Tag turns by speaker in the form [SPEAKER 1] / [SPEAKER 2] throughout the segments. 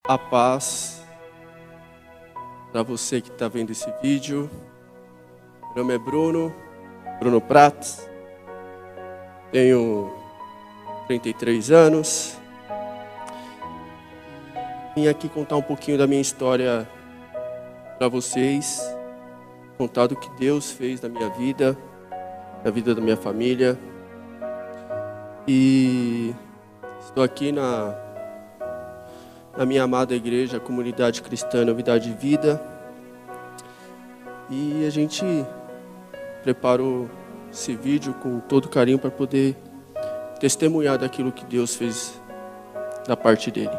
[SPEAKER 1] A paz para você que está vendo esse vídeo. Meu nome é Bruno Prats, tenho 33 anos. Vim aqui contar um pouquinho da minha história para vocês, contar do que Deus fez na minha vida, na vida da minha família. E estou aqui na minha amada igreja, Comunidade Cristã Novidade de Vida. E a gente preparou esse vídeo com todo carinho para poder testemunhar daquilo que Deus fez da parte dele.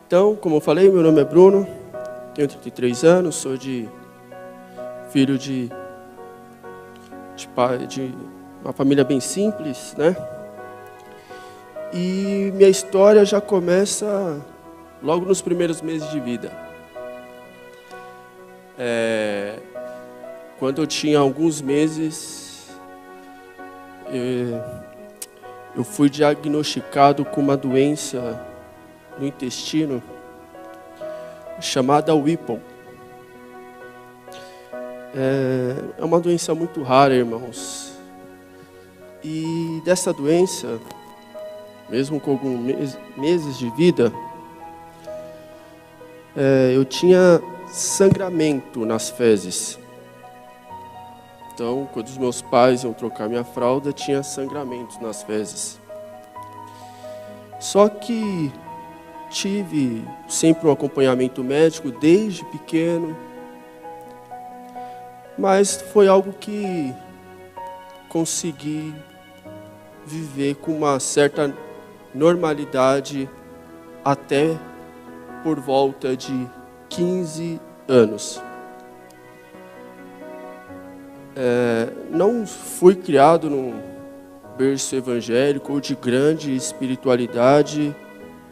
[SPEAKER 1] Então, como eu falei, meu nome é Bruno, tenho 33 anos, sou filho de pai de uma família bem simples, né? E minha história já começa logo nos primeiros meses de vida. Quando eu tinha alguns meses, eu fui diagnosticado com uma doença no intestino chamada Whipple. É uma doença muito rara, irmãos. E dessa doença, mesmo com alguns meses de vida, eu tinha sangramento nas fezes. Então, quando os meus pais iam trocar minha fralda, tinha sangramentos nas fezes. Só que tive sempre um acompanhamento médico desde pequeno, mas foi algo que consegui viver com uma certa normalidade até por volta de 15 anos. Não fui criado num berço evangélico ou de grande espiritualidade,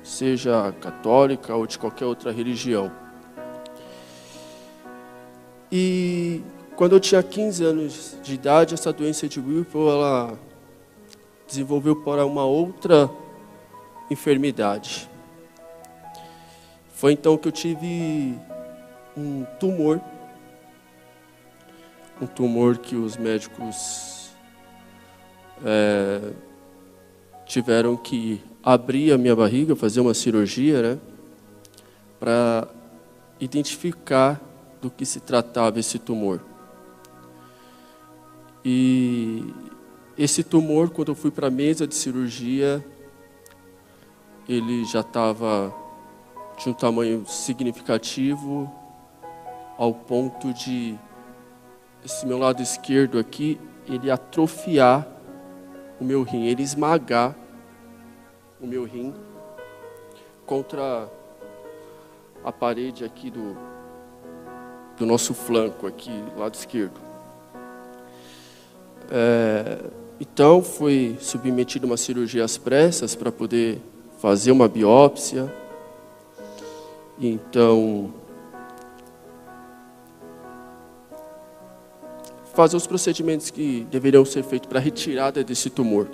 [SPEAKER 1] seja católica ou de qualquer outra religião. E quando eu tinha 15 anos de idade, essa doença de Whipple, ela desenvolveu para uma outra enfermidade. Foi então que eu tive um tumor que os médicos tiveram que abrir a minha barriga, fazer uma cirurgia, né, para identificar do que se tratava esse tumor. E esse tumor, quando eu fui para a mesa de cirurgia, ele já estava de um tamanho significativo, ao ponto de esse meu lado esquerdo aqui, ele atrofiar o meu rim, ele esmagar o meu rim contra a parede aqui do nosso flanco, aqui, lado esquerdo. Então, fui submetido a uma cirurgia às pressas para poder fazer uma biópsia. Então, fazer os procedimentos que deveriam ser feitos para a retirada desse tumor.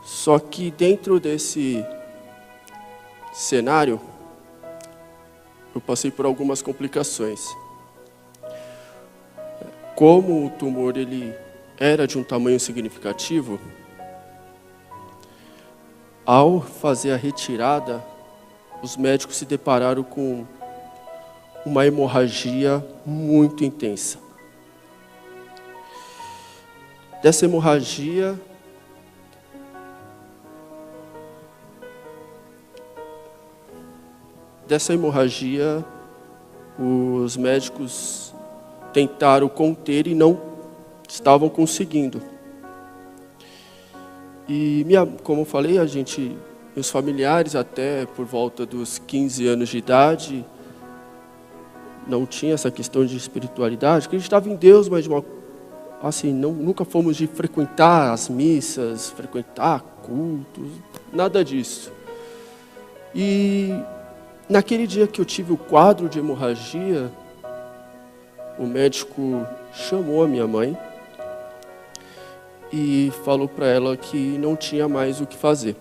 [SPEAKER 1] Só que dentro desse cenário, eu passei por algumas complicações. Como o tumor ele era de um tamanho significativo, ao fazer a retirada, os médicos se depararam com uma hemorragia muito intensa. Dessa hemorragia, os médicos tentaram conter e não estavam conseguindo. E como eu falei, meus familiares, até por volta dos 15 anos de idade, não tinha essa questão de espiritualidade, que a gente estava em Deus, mas nunca fomos de frequentar as missas, frequentar cultos, nada disso. E naquele dia que eu tive o quadro de hemorragia, o médico chamou a minha mãe e falou para ela que não tinha mais o que fazer.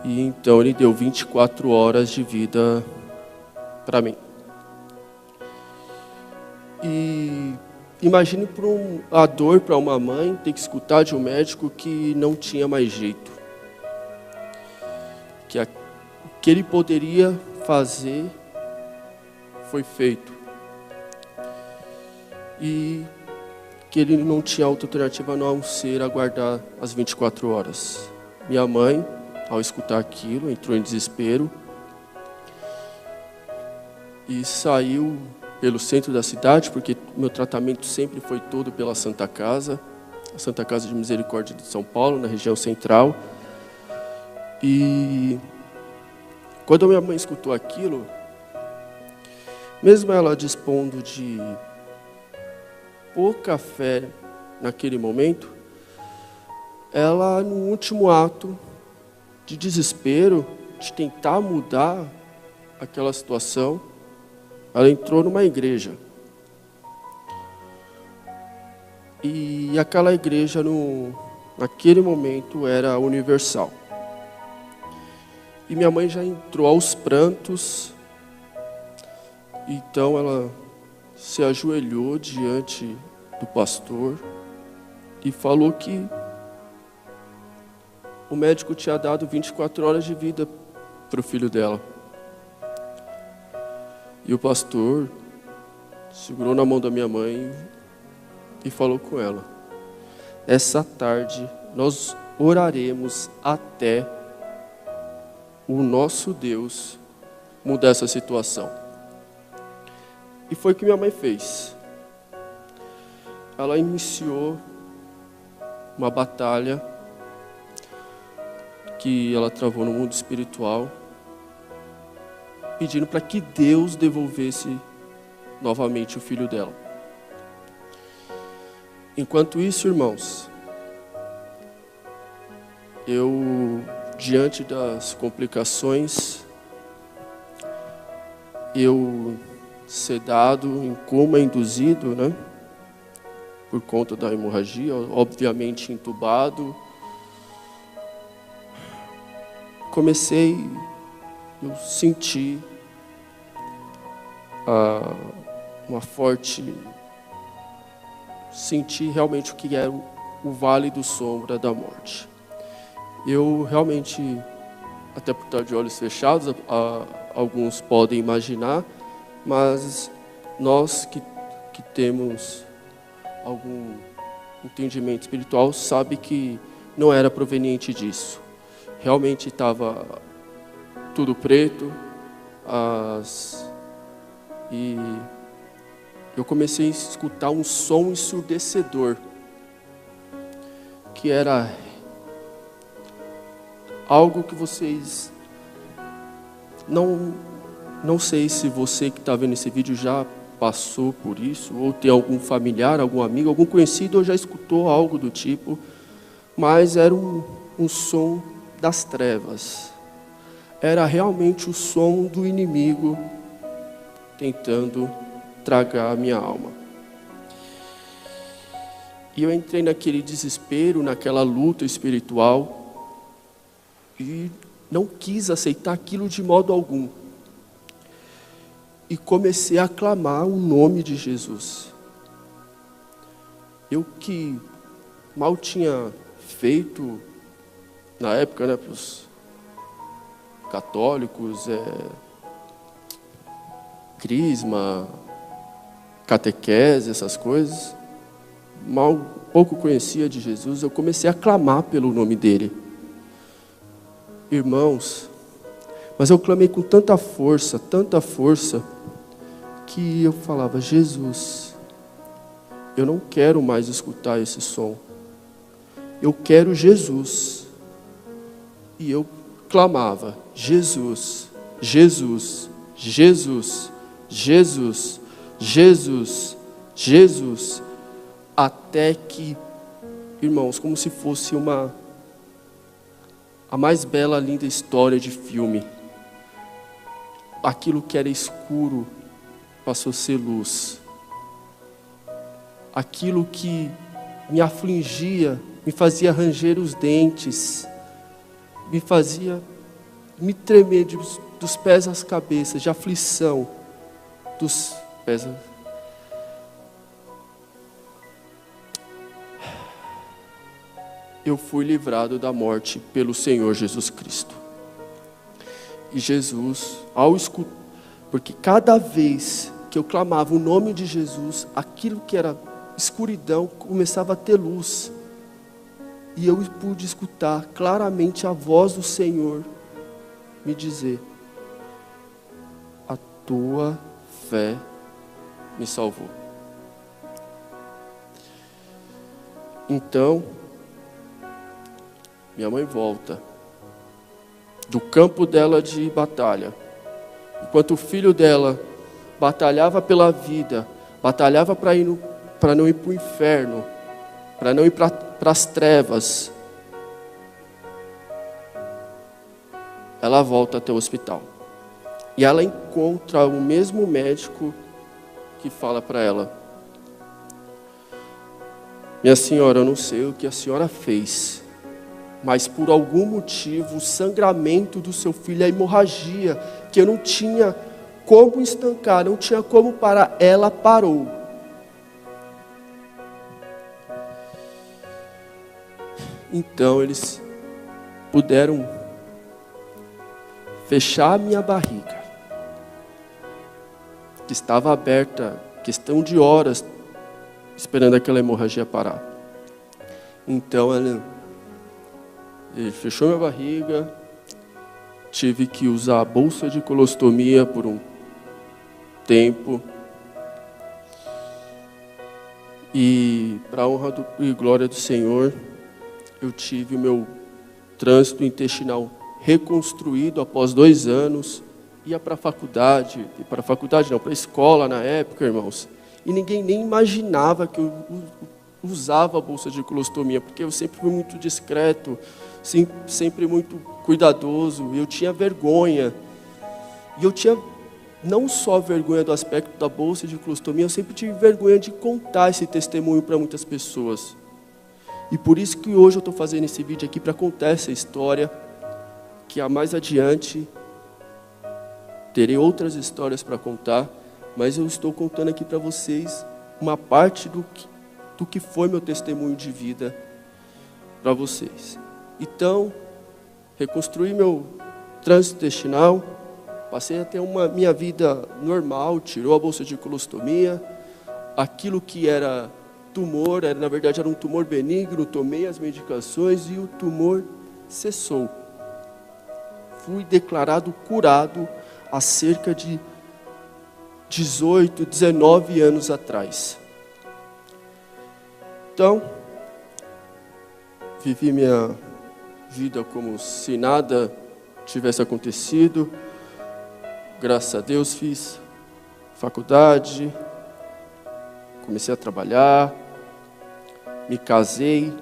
[SPEAKER 1] E então ele deu 24 horas de vida para mim. E imagine a dor para uma mãe ter que escutar de um médico que não tinha mais jeito. Que o que ele poderia fazer foi feito. E que ele não tinha outra alternativa a não ser aguardar as 24 horas. Minha mãe, ao escutar aquilo, entrou em desespero e saiu pelo centro da cidade, porque meu tratamento sempre foi todo pela Santa Casa, a Santa Casa de Misericórdia de São Paulo, na região central. E quando a minha mãe escutou aquilo, mesmo ela dispondo de pouca fé naquele momento, ela, no último ato de desespero, de tentar mudar aquela situação, ela entrou numa igreja. E aquela igreja, naquele momento, era universal. E minha mãe já entrou aos prantos. Então ela se ajoelhou diante do pastor e falou que o médico tinha dado 24 horas de vida para o filho dela. E o pastor segurou na mão da minha mãe e falou com ela: essa tarde nós oraremos até o nosso Deus mudar essa situação. E foi o que minha mãe fez. Ela iniciou uma batalha que ela travou no mundo espiritual, pedindo para que Deus devolvesse novamente o filho dela. Enquanto isso, irmãos, eu, diante das complicações, eu sedado, em coma induzido, né? Por conta da hemorragia, obviamente entubado. Eu senti senti realmente o que era o vale do sombra da morte. Eu realmente, até por estar de olhos fechados, alguns podem imaginar, mas nós que temos algum entendimento espiritual sabe que não era proveniente disso. Realmente estava tudo preto, e eu comecei a escutar um som ensurdecedor, que era algo que vocês não sei se você que está vendo esse vídeo já passou por isso, ou tem algum familiar, algum amigo, algum conhecido, ou já escutou algo do tipo, mas era um som das trevas. Era realmente o som do inimigo tentando tragar a minha alma. E eu entrei naquele desespero, naquela luta espiritual, e não quis aceitar aquilo de modo algum. E comecei a clamar o nome de Jesus. Eu que mal tinha feito, na época, né, para os católicos, crisma, catequese, essas coisas, pouco conhecia de Jesus, eu comecei a clamar pelo nome dele. Irmãos, mas eu clamei com tanta força, que eu falava: Jesus, eu não quero mais escutar esse som. Eu quero Jesus. E eu clamava: Jesus, Jesus, Jesus, Jesus, Jesus, Jesus, até que, irmãos, como se fosse a mais bela, linda história de filme, aquilo que era escuro passou a ser luz. Aquilo que me afligia, me fazia ranger os dentes, me fazia me tremer dos pés às cabeças, de aflição, dos pés. Eu fui livrado da morte pelo Senhor Jesus Cristo. E Jesus, ao escutar, porque cada vez que eu clamava o nome de Jesus, aquilo que era escuridão começava a ter luz. E eu pude escutar claramente a voz do Senhor me dizer: a tua fé me salvou. Então, minha mãe volta do campo dela de batalha, enquanto o filho dela batalhava pela vida, batalhava para não ir para o inferno, para não ir para as trevas. Ela volta até o hospital e ela encontra o mesmo médico que fala para ela: minha senhora, eu não sei o que a senhora fez, mas por algum motivo o sangramento do seu filho, a hemorragia que eu não tinha como estancar, não tinha como parar, ela parou. Então eles puderam fechar a minha barriga, que estava aberta, questão de horas, esperando aquela hemorragia parar. Então ele fechou minha barriga, tive que usar a bolsa de colostomia por um tempo. E para a honra e glória do Senhor, eu tive o meu trânsito intestinal reconstruído após 2 anos. Ia para a faculdade, para a escola na época, irmãos. E ninguém nem imaginava que eu usava a bolsa de colostomia, porque eu sempre fui muito discreto, sempre muito cuidadoso. Eu tinha vergonha. E eu tinha não só vergonha do aspecto da bolsa de colostomia, eu sempre tive vergonha de contar esse testemunho para muitas pessoas. E por isso que hoje eu estou fazendo esse vídeo aqui, para contar essa história, que mais adiante terei outras histórias para contar, mas eu estou contando aqui para vocês uma parte do que foi meu testemunho de vida para vocês. Então, reconstruí meu trânsito intestinal, passei a ter minha vida normal, tirou a bolsa de colostomia, aquilo que era tumor, na verdade era um tumor benigno, tomei as medicações e o tumor cessou. Fui declarado curado há cerca de 18, 19 anos atrás. Então, vivi minha vida como se nada tivesse acontecido. Graças a Deus fiz faculdade, comecei a trabalhar, me casei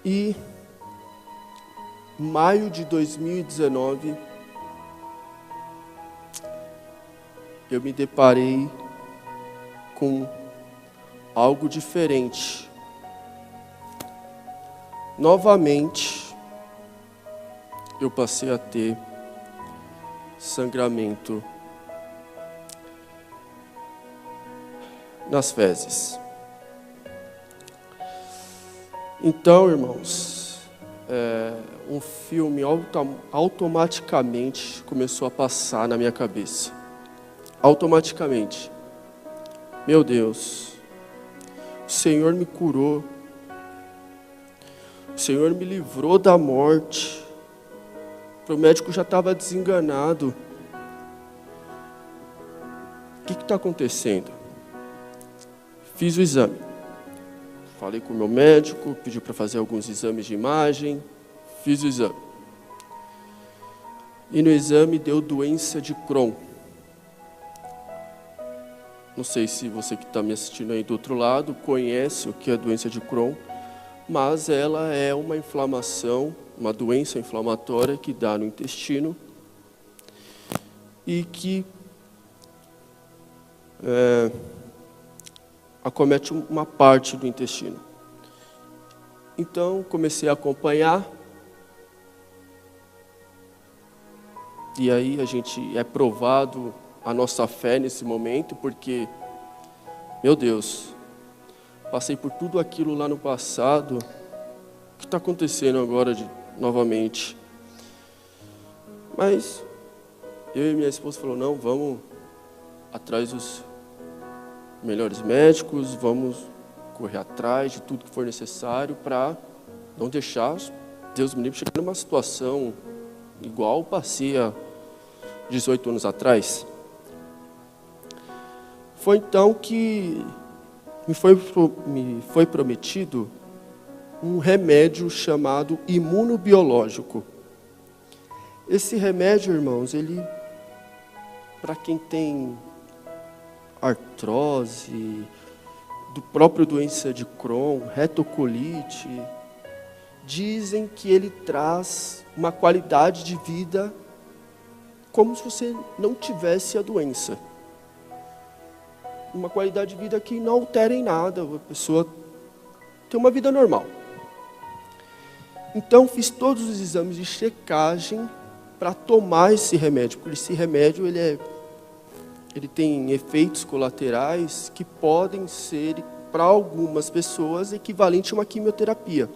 [SPEAKER 1] e em maio de 2019 eu me deparei com algo diferente. Novamente eu passei a ter sangramento nas fezes. Então, irmãos, um filme automaticamente começou a passar na minha cabeça. Automaticamente. Meu Deus, o Senhor me curou. O Senhor me livrou da morte. O médico já estava desenganado. O que está acontecendo? Fiz o exame. Falei com o meu médico, pediu para fazer alguns exames de imagem. Fiz o exame. E no exame deu doença de Crohn. Não sei se você que está me assistindo aí do outro lado conhece o que é a doença de Crohn, mas ela é uma inflamação, uma doença inflamatória que dá no intestino e que acomete uma parte do intestino. Então, comecei a acompanhar E aí a gente é provado a nossa fé nesse momento, porque, meu Deus, passei por tudo aquilo lá no passado, o que está acontecendo agora novamente? Mas eu e minha esposa falou, não, vamos atrás dos melhores médicos, vamos correr atrás de tudo que for necessário para não deixar, Deus me livre, chegar numa situação igual passei há 18 anos atrás. Foi então que me foi prometido um remédio chamado imunobiológico. Esse remédio, irmãos, ele, para quem tem artrose, do próprio doença de Crohn, retocolite, dizem que ele traz uma qualidade de vida como se você não tivesse a doença. Uma qualidade de vida que não altera em nada, a pessoa tem uma vida normal. Então, fiz todos os exames de checagem para tomar esse remédio, porque esse remédio ele tem efeitos colaterais que podem ser, para algumas pessoas, equivalente a uma quimioterapia.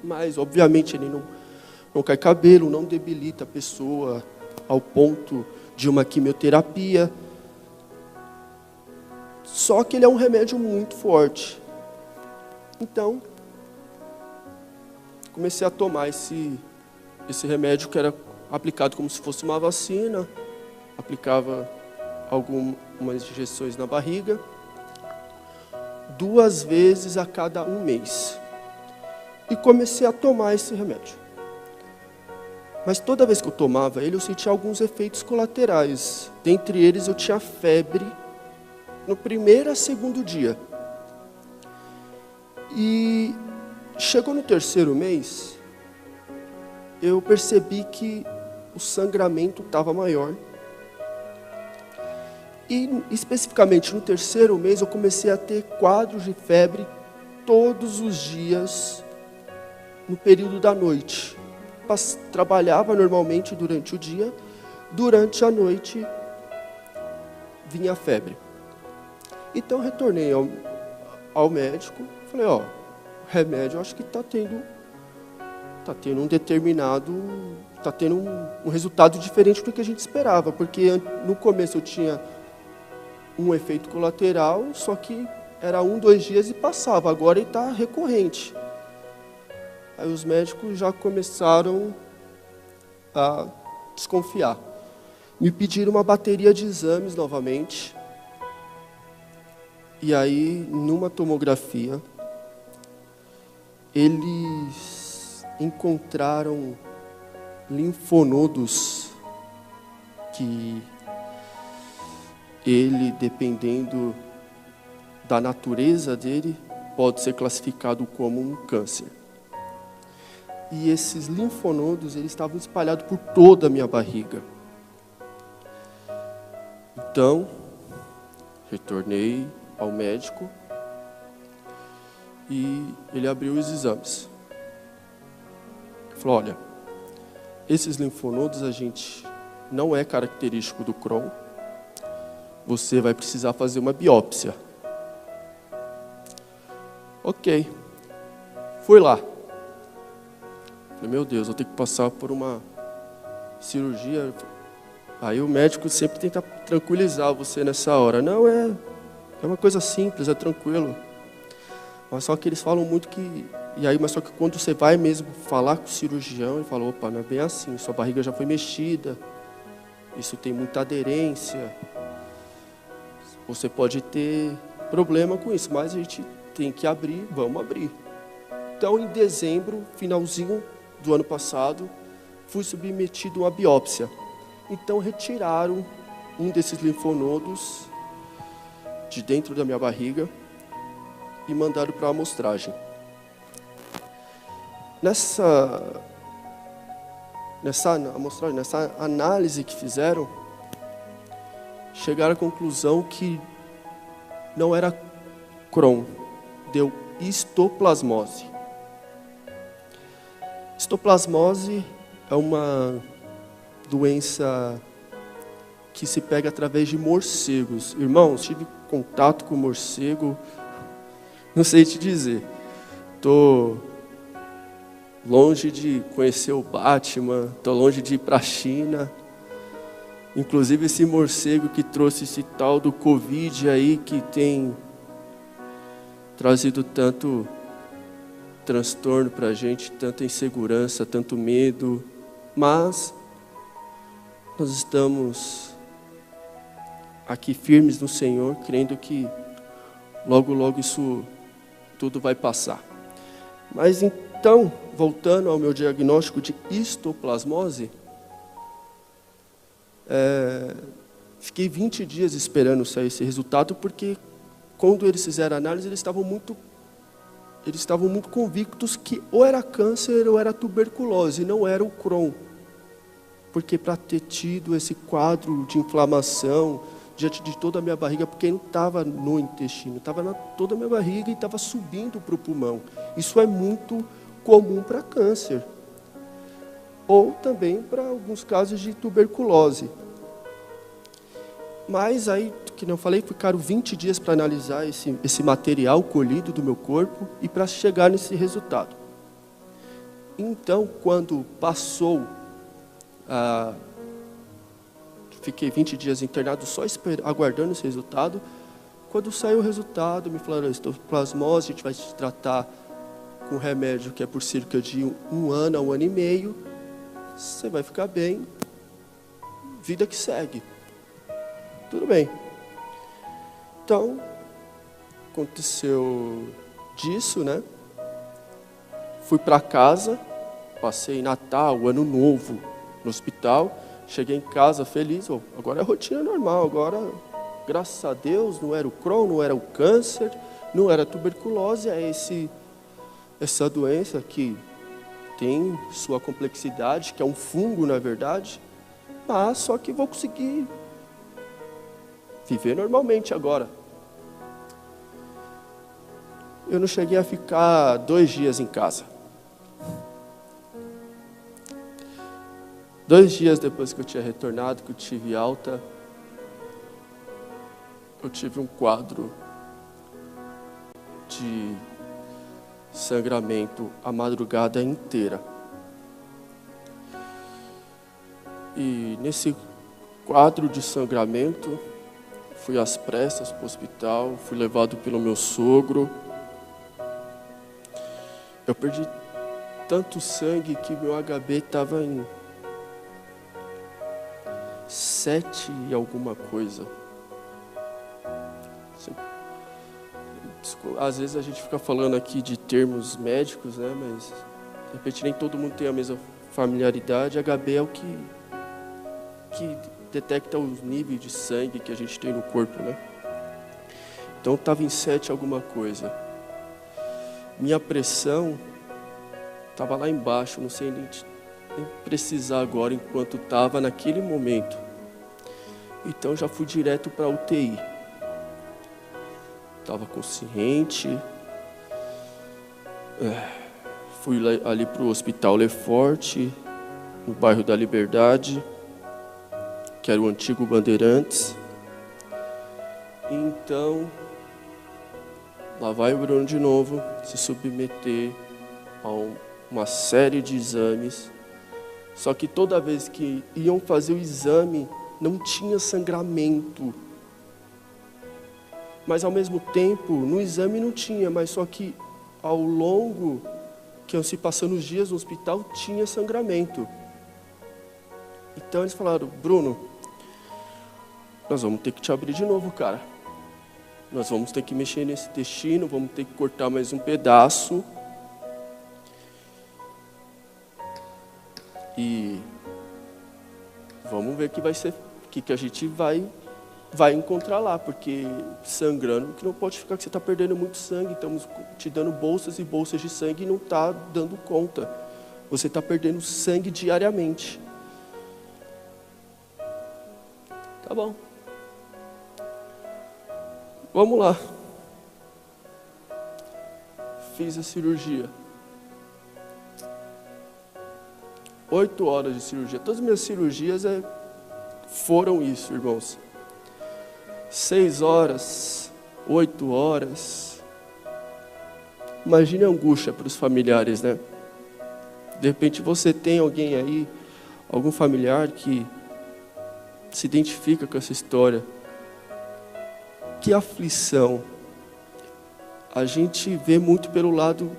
[SPEAKER 1] Mas, obviamente, ele não cai cabelo, não debilita a pessoa ao ponto de uma quimioterapia. Só que ele é um remédio muito forte. Então, comecei a tomar esse remédio que era aplicado como se fosse uma vacina. Aplicava algumas injeções na barriga, 2 vezes a cada 1 mês. E comecei a tomar esse remédio. Mas toda vez que eu tomava ele, eu sentia alguns efeitos colaterais. Dentre eles, eu tinha febre no primeiro a segundo dia. E chegou no 3º mês, eu percebi que o sangramento estava maior. E, especificamente, no 3º mês, eu comecei a ter quadros de febre todos os dias, no período da noite. Trabalhava normalmente durante o dia, durante a noite vinha a febre. Então, retornei ao médico, falei, o remédio, acho que está tendo um resultado diferente do que a gente esperava, porque no começo eu tinha um efeito colateral, só que era 1, 2 dias e passava, agora ele está recorrente. Aí os médicos já começaram a desconfiar. Me pediram uma bateria de exames novamente. E aí, numa tomografia, eles encontraram linfonodos que ele, dependendo da natureza dele, pode ser classificado como um câncer. E esses linfonodos, eles estavam espalhados por toda a minha barriga. Então, retornei ao médico e ele abriu os exames. Ele falou, olha, esses linfonodos não é característico do Crohn, você vai precisar fazer uma biópsia. Ok, fui lá. Falei, meu Deus, vou ter que passar por uma cirurgia. Aí o médico sempre tenta tranquilizar você nessa hora. Não, é uma coisa simples, é tranquilo. Mas só que eles falam muito que... Mas só que quando você vai mesmo falar com o cirurgião, ele fala, opa, não é bem assim, sua barriga já foi mexida, isso tem muita aderência, você pode ter problema com isso, mas a gente tem que abrir, vamos abrir. Então, em dezembro, finalzinho do ano passado, fui submetido a uma biópsia. Então, retiraram um desses linfonodos de dentro da minha barriga e mandaram para a amostragem. Nessa amostragem, nessa análise que fizeram, chegaram à conclusão que não era Crohn, deu histoplasmose. Histoplasmose é uma doença que se pega através de morcegos. Irmãos, tive contato com morcego, não sei te dizer. Estou longe de conhecer o Batman, estou longe de ir para a China. Inclusive esse morcego que trouxe esse tal do Covid aí, que tem trazido tanto transtorno para a gente, tanta insegurança, tanto medo. Mas nós estamos aqui firmes no Senhor, crendo que logo, logo isso tudo vai passar. Mas então, voltando ao meu diagnóstico de histoplasmose, fiquei 20 dias esperando sair esse resultado, porque quando eles fizeram a análise, eles estavam muito convictos que ou era câncer ou era tuberculose, não era o Crohn. Porque para ter tido esse quadro de inflamação diante de toda a minha barriga, porque não estava no intestino, estava na toda a minha barriga e estava subindo para o pulmão. Isso é muito comum para câncer. Ou também para alguns casos de tuberculose. Mas aí, que não falei, ficaram 20 dias para analisar esse material colhido do meu corpo e para chegar nesse resultado. Então, quando passou, fiquei 20 dias internado só aguardando esse resultado. Quando saiu o resultado, me falaram, histoplasmose, a gente vai te tratar com remédio que é por cerca de 1 ano a 1 ano e meio. Você vai ficar bem, vida que segue. Tudo bem. Então, aconteceu disso, né? Fui para casa, passei Natal, Ano Novo no hospital. Cheguei em casa feliz, agora é rotina normal, agora, graças a Deus, não era o Crohn, não era o câncer, não era a tuberculose, é essa doença que tem sua complexidade, que é um fungo, na verdade, mas só que vou conseguir viver normalmente agora. Eu não cheguei a ficar 2 dias em casa. 2 dias depois que eu tinha retornado, que eu tive alta, eu tive um quadro de sangramento a madrugada inteira. E nesse quadro de sangramento, fui às pressas para o hospital, fui levado pelo meu sogro. Eu perdi tanto sangue que meu HB estava em 7 e alguma coisa. Às vezes a gente fica falando aqui de termos médicos, né? Mas de repente nem todo mundo tem a mesma familiaridade. HB é o que detecta os níveis de sangue que a gente tem no corpo, né? Então estava em 7 alguma coisa. Minha pressão estava lá embaixo, não sei nem precisar agora, enquanto estava naquele momento. Então já fui direto para a UTI. Estava consciente. Fui ali para o Hospital Lefort, no bairro da Liberdade, que era o antigo Bandeirantes. Então, lá vai o Bruno de novo se submeter a uma série de exames. Só que toda vez que iam fazer o exame, não tinha sangramento. Mas ao mesmo tempo, no exame não tinha, mas só que ao longo que iam se passando os dias no hospital, tinha sangramento. Então eles falaram, Bruno, nós vamos ter que te abrir de novo, cara. Nós vamos ter que mexer nesse intestino, vamos ter que cortar mais um pedaço. E vamos ver que vai ser, que a gente vai encontrar lá, porque sangrando, que não pode ficar que você está perdendo muito sangue, estamos te dando bolsas e bolsas de sangue e não está dando conta. Você está perdendo sangue diariamente. Tá bom. Vamos lá. Fiz a cirurgia. 8 horas de cirurgia. Todas as minhas cirurgias foram isso, irmãos. 6 horas, 8 horas. Imagine a angústia para os familiares, né? De repente você tem alguém aí, algum familiar que se identifica com essa história. Que aflição. A gente vê muito pelo lado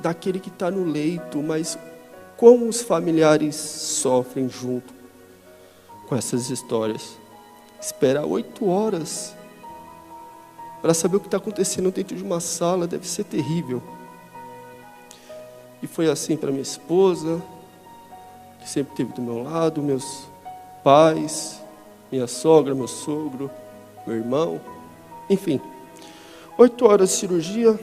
[SPEAKER 1] daquele que está no leito, mas como os familiares sofrem junto com essas histórias. Esperar 8 horas para saber o que está acontecendo dentro de uma sala deve ser terrível. E foi assim para minha esposa, que sempre esteve do meu lado, meus pais, minha sogra, meu sogro, meu irmão, enfim. 8 horas de cirurgia,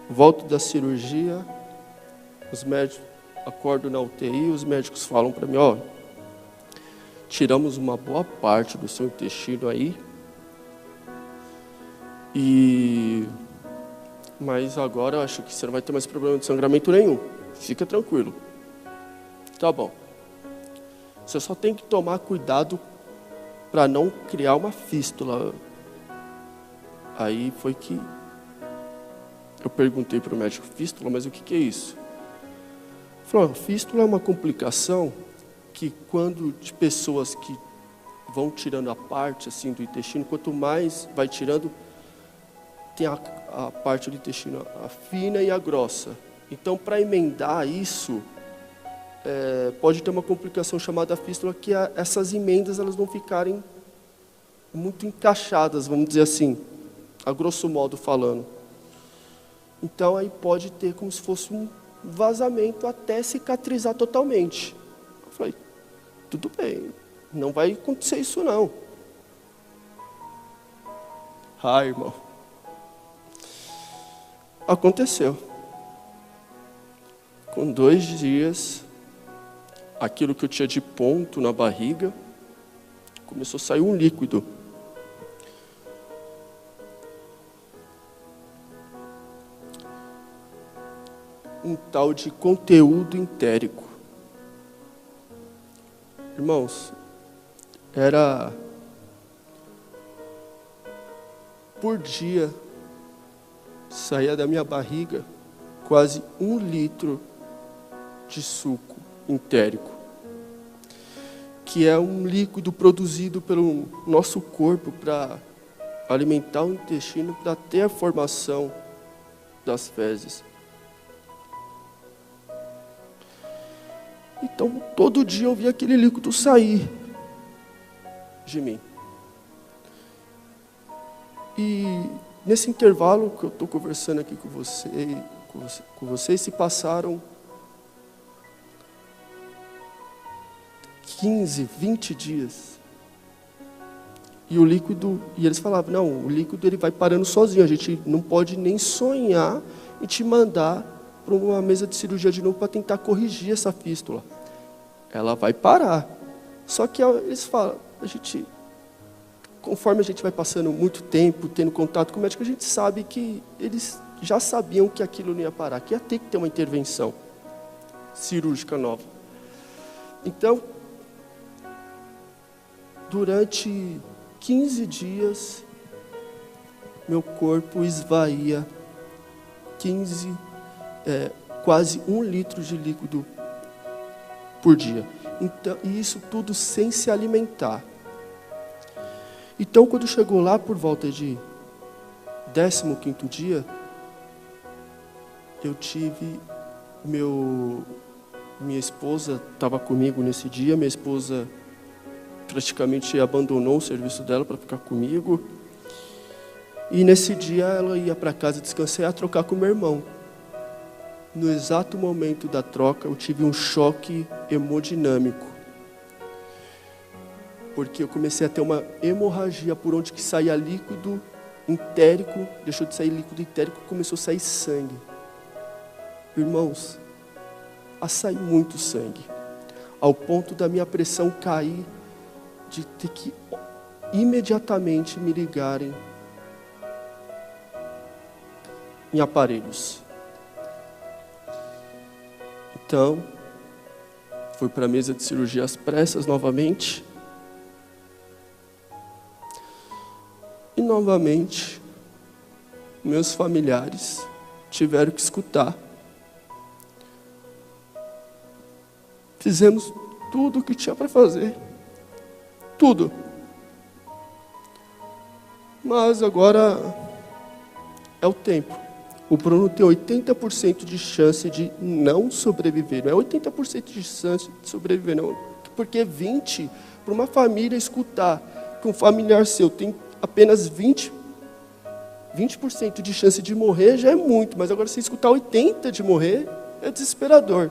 [SPEAKER 1] volto da cirurgia, os médicos acordam na UTI, os médicos falam para mim, ó, tiramos uma boa parte do seu intestino aí, mas agora eu acho que você não vai ter mais problema de sangramento nenhum, fica tranquilo. Tá bom. Você só tem que tomar cuidado para não criar uma fístula. Aí foi que eu perguntei para o médico, fístula, mas o que é isso? Ele falou, fístula é uma complicação que quando de pessoas que vão tirando a parte assim do intestino, quanto mais vai tirando, tem a parte do intestino, a fina e a grossa. Então, para emendar isso, pode ter uma complicação chamada fístula, que essas emendas elas não ficarem muito encaixadas, vamos dizer assim, a grosso modo falando. Então aí pode ter como se fosse um vazamento até cicatrizar totalmente. Eu falei, tudo bem, não vai acontecer isso não. Irmão. Aconteceu. Com 2 dias, aquilo que eu tinha de ponto na barriga, começou a sair um líquido. Um tal de conteúdo entérico. Irmãos, era por dia, saía da minha barriga quase 1 litro de suco entérico, que é um líquido produzido pelo nosso corpo para alimentar o intestino, para ter a formação das fezes. Então, todo dia eu via aquele líquido sair de mim. E nesse intervalo que eu estou conversando aqui com vocês, se passaram 15, 20 dias. E o líquido, e eles falavam, não, o líquido ele vai parando sozinho, a gente não pode nem sonhar em te mandar para uma mesa de cirurgia de novo para tentar corrigir essa fístula. Ela vai parar. Só que eles falam, conforme a gente vai passando muito tempo, tendo contato com o médico, a gente sabe que eles já sabiam que aquilo não ia parar, que ia ter que ter uma intervenção cirúrgica nova. Então, durante 15 dias, meu corpo esvaía quase 1 litro de líquido por dia. Então, e isso tudo sem se alimentar. Então, quando chegou lá por volta de 15º dia, eu tive minha esposa estava comigo nesse dia, minha esposa praticamente abandonou o serviço dela para ficar comigo. E nesse dia ela ia para casa descansar e ia trocar com meu irmão. No exato momento da troca, eu tive um choque hemodinâmico. Porque eu comecei a ter uma hemorragia por onde que saía líquido entérico, deixou de sair líquido entérico, começou a sair sangue. Irmãos, a sair muito sangue, ao ponto da minha pressão cair, de ter que imediatamente me ligarem em aparelhos. Então, fui para a mesa de cirurgia às pressas novamente. E novamente, meus familiares tiveram que escutar. Fizemos tudo o que tinha para fazer. Tudo. Mas agora é o tempo. O Bruno tem 80% de chance de não sobreviver. Não é 80% de chance de sobreviver, não. Porque 20%, para uma família escutar que um familiar seu tem apenas 20% de chance de morrer, já é muito. Mas agora, se escutar 80% de morrer, é desesperador.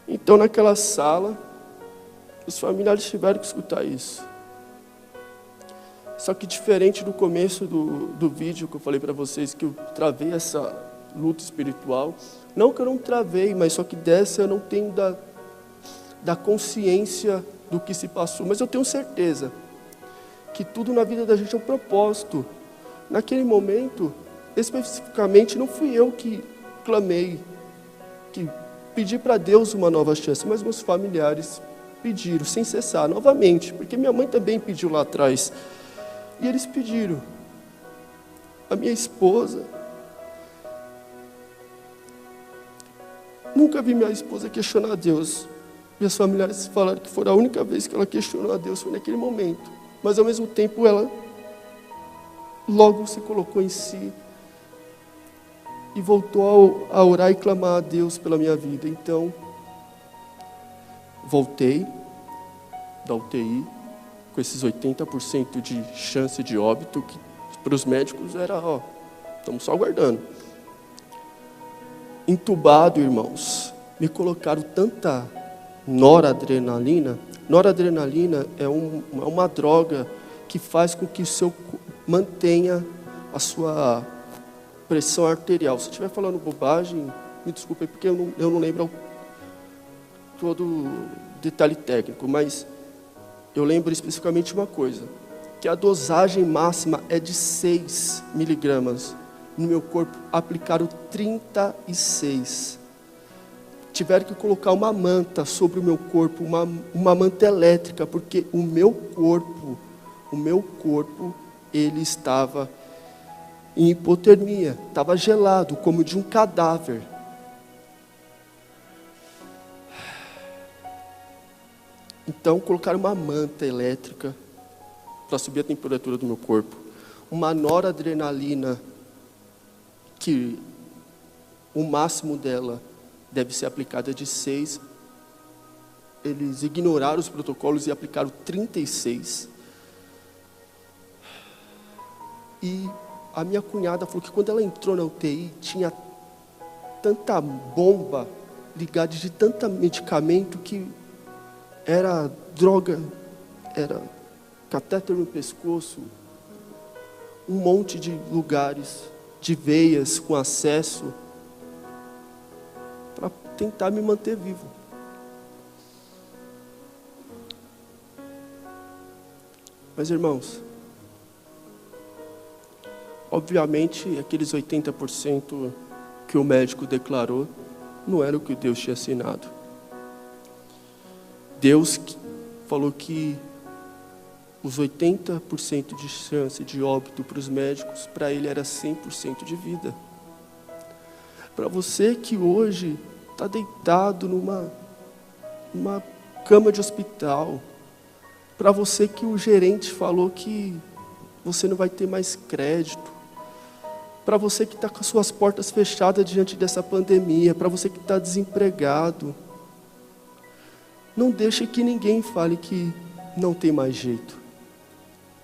[SPEAKER 1] Então, naquela sala, os familiares tiveram que escutar isso. Só que diferente do começo do vídeo que eu falei para vocês, que eu travei essa luta espiritual, não que eu não travei, mas só que dessa eu não tenho da consciência do que se passou, mas eu tenho certeza que tudo na vida da gente é um propósito. Naquele momento, especificamente, não fui eu que clamei, que pedi para Deus uma nova chance, mas meus familiares pediram, sem cessar, novamente, porque minha mãe também pediu lá atrás. E eles pediram. A minha esposa, nunca vi minha esposa questionar a Deus. Meus familiares falaram que foi a única vez que ela questionou a Deus, foi naquele momento. Mas ao mesmo tempo ela logo se colocou em si e voltou a orar e clamar a Deus pela minha vida. Então, voltei da UTI, com esses 80% de chance de óbito, que para os médicos era, estamos só aguardando. Entubado, irmãos, me colocaram tanta noradrenalina. Noradrenalina é uma droga que faz com que o seu mantenha a sua pressão arterial. Se eu estiver falando bobagem, me desculpe, porque eu não lembro todo o detalhe técnico, mas eu lembro especificamente uma coisa, que a dosagem máxima é de 6 miligramas. No meu corpo aplicaram 36. Tiveram que colocar uma manta sobre o meu corpo, uma manta elétrica, porque o meu corpo, ele estava em hipotermia, estava gelado, como de um cadáver. Então, colocaram uma manta elétrica para subir a temperatura do meu corpo. Uma noradrenalina, que o máximo dela deve ser aplicada de 6. Eles ignoraram os protocolos e aplicaram 36. E a minha cunhada falou que quando ela entrou na UTI, tinha tanta bomba ligada de tanto medicamento que era droga, era catéter no pescoço, um monte de lugares, de veias com acesso, para tentar me manter vivo. Mas, irmãos, obviamente, aqueles 80% que o médico declarou, não era o que Deus tinha assinado. Deus falou que os 80% de chance de óbito para os médicos, para ele era 100% de vida. Para você que hoje está deitado numa cama de hospital, para você que o gerente falou que você não vai ter mais crédito, para você que está com as suas portas fechadas diante dessa pandemia, para você que está desempregado, não deixe que ninguém fale que não tem mais jeito.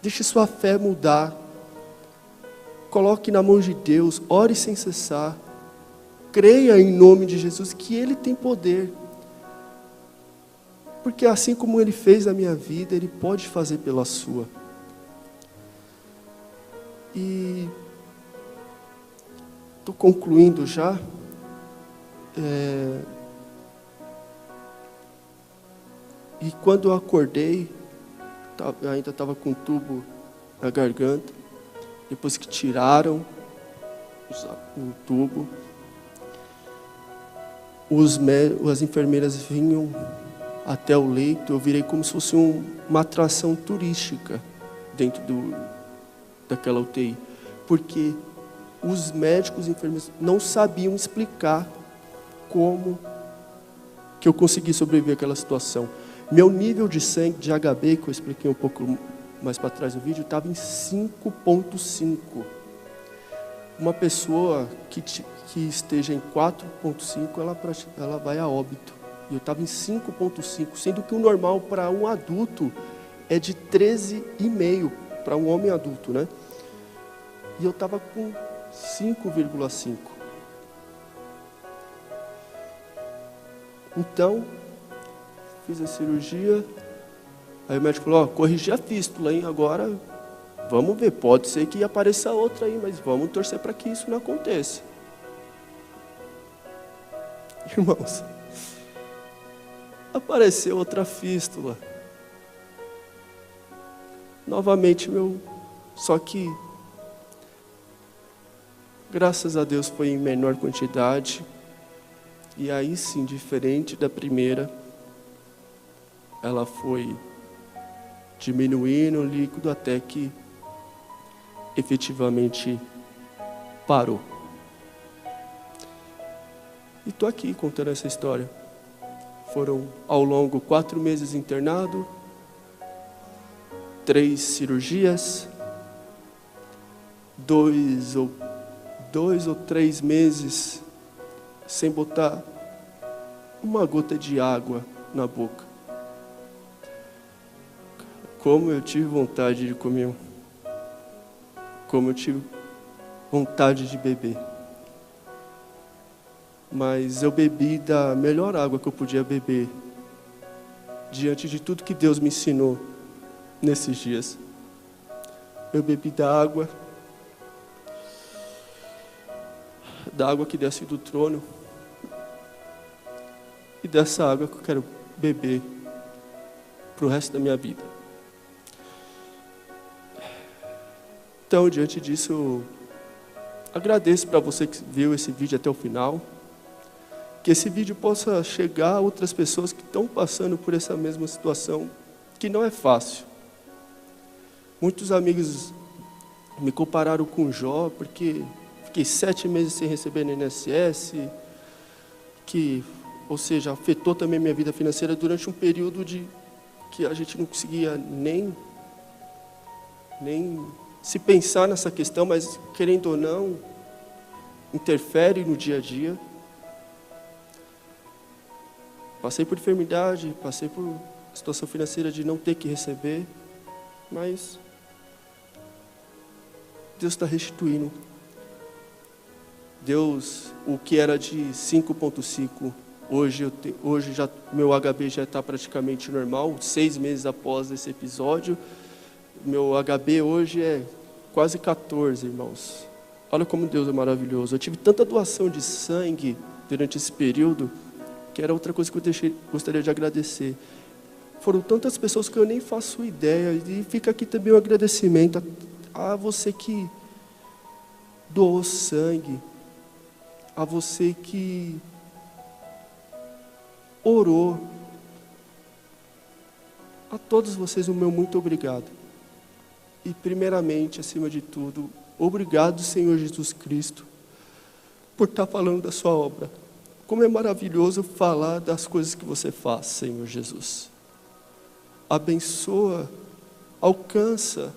[SPEAKER 1] Deixe sua fé mudar. Coloque na mão de Deus, ore sem cessar. Creia em nome de Jesus que Ele tem poder. Porque assim como Ele fez na minha vida, Ele pode fazer pela sua. E estou concluindo já. E quando eu acordei, ainda estava com um tubo na garganta. Depois que tiraram o tubo, as enfermeiras vinham até o leito, eu virei como se fosse uma atração turística dentro daquela UTI. Porque os médicos e enfermeiros não sabiam explicar como que eu consegui sobreviver àquela situação. Meu nível de sangue, de HB, que eu expliquei um pouco mais para trás do vídeo, estava em 5,5. Uma pessoa que esteja em 4,5, ela vai a óbito. E eu estava em 5,5, sendo que o normal para um adulto é de 13,5, para um homem adulto, né? E eu estava com 5,5. Então, fiz a cirurgia. Aí o médico falou, corrigi a fístula, hein? Agora, vamos ver, pode ser que apareça outra aí, mas vamos torcer para que isso não aconteça. Irmãos, apareceu outra fístula. Novamente, só que, graças a Deus, foi em menor quantidade. E aí sim, diferente da primeira, ela foi diminuindo o líquido até que efetivamente parou. E estou aqui contando essa história. Foram ao longo 4 meses internado, 3 cirurgias, 2 ou 3 meses sem botar uma gota de água na boca. Como eu tive vontade de comer, como eu tive vontade de beber. Mas eu bebi da melhor água que eu podia beber, diante de tudo que Deus me ensinou nesses dias. Eu bebi da água que desce do trono, e dessa água que eu quero beber para o resto da minha vida. Então, diante disso, eu agradeço para você que viu esse vídeo até o final, que esse vídeo possa chegar a outras pessoas que estão passando por essa mesma situação, que não é fácil. Muitos amigos me compararam com Jó, porque fiquei 7 meses sem receber no INSS, ou seja, afetou também minha vida financeira durante um período que a gente não conseguia nem se pensar nessa questão, mas querendo ou não, interfere no dia a dia. Passei por enfermidade, passei por situação financeira de não ter que receber, mas Deus está restituindo. Deus, o que era de 5,5, hoje já meu HB já está praticamente normal, 6 meses após esse episódio. Meu HB hoje é quase 14, irmãos. Olha como Deus é maravilhoso. Eu tive tanta doação de sangue durante esse período, que era outra coisa que eu gostaria de agradecer. Foram tantas pessoas que eu nem faço ideia, e fica aqui também o agradecimento a você que doou sangue, a você que orou, a todos vocês o meu muito obrigado. E primeiramente, acima de tudo, obrigado, Senhor Jesus Cristo, por estar falando da sua obra. Como é maravilhoso falar das coisas que você faz, Senhor Jesus. Abençoa, alcança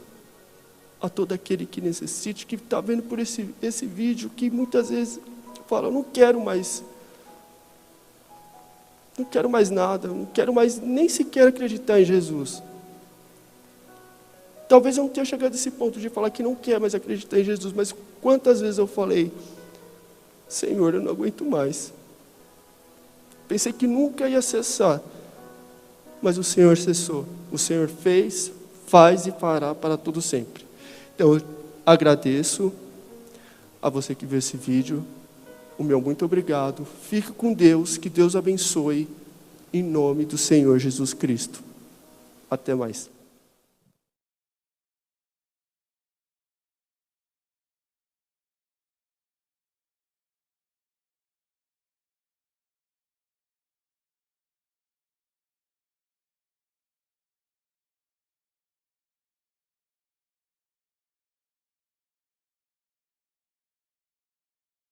[SPEAKER 1] a todo aquele que necessite, que está vendo por esse vídeo, que muitas vezes fala, não quero mais nada, não quero mais nem sequer acreditar em Jesus. Talvez eu não tenha chegado a esse ponto de falar que não quer mais acreditar em Jesus, mas quantas vezes eu falei, Senhor, eu não aguento mais. Pensei que nunca ia cessar, mas o Senhor cessou. O Senhor fez, faz e fará para todo sempre. Então, eu agradeço a você que viu esse vídeo. O meu muito obrigado. Fique com Deus, que Deus abençoe, em nome do Senhor Jesus Cristo. Até mais.